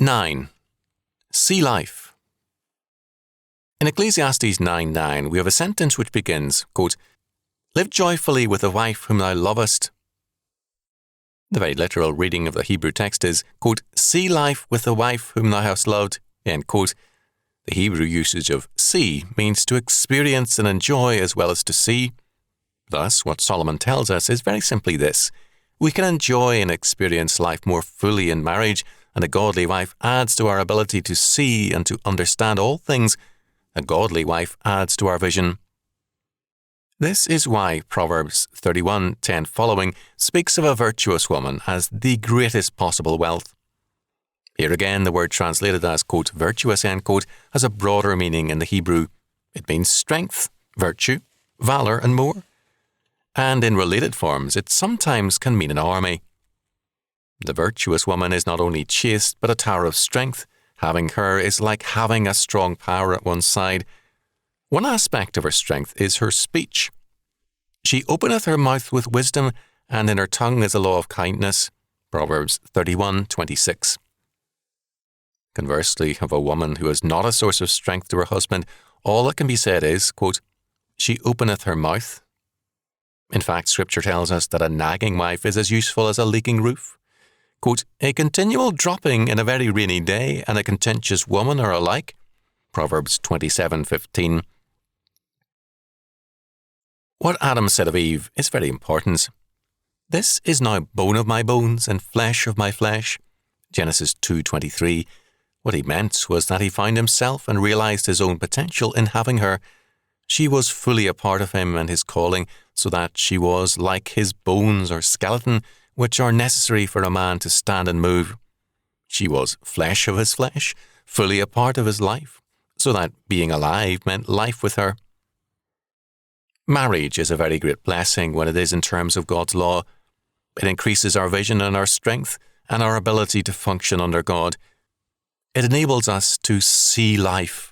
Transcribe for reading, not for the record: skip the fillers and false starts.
9. See life. In Ecclesiastes 9:9, we have a sentence which begins, quote, "Live joyfully with the wife whom thou lovest." The very literal reading of the Hebrew text is, quote, "See life with the wife whom thou hast loved," end quote. The Hebrew usage of see means to experience and enjoy as well as to see. Thus, what Solomon tells us is very simply this: we can enjoy and experience life more fully in marriage, and a godly wife adds to our ability to see and to understand all things. A godly wife adds to our vision. This is why Proverbs 31:10 following speaks of a virtuous woman as the greatest possible wealth. Here again, the word translated as, quote, virtuous, end quote, has a broader meaning in the Hebrew. It means strength, virtue, valor, and more. And in related forms, it sometimes can mean an army. The virtuous woman is not only chaste, but a tower of strength. Having her is like having a strong power at one's side. One aspect of her strength is her speech. She openeth her mouth with wisdom, and in her tongue is a law of kindness. Proverbs 31:26. Conversely, of a woman who is not a source of strength to her husband, all that can be said is, quote, she openeth her mouth. In fact, Scripture tells us that a nagging wife is as useful as a leaking roof. Quote, a continual dropping in a very rainy day and a contentious woman are alike. Proverbs 27:15. What Adam said of Eve is very important. This is now bone of my bones and flesh of my flesh. Genesis 2:23. What he meant was that he found himself and realized his own potential in having her. She was fully a part of him and his calling, so that she was like his bones or skeleton, which are necessary for a man to stand and move. She was flesh of his flesh, fully a part of his life, so that being alive meant life with her. Marriage is a very great blessing when it is in terms of God's law. It increases our vision and our strength and our ability to function under God. It enables us to see life.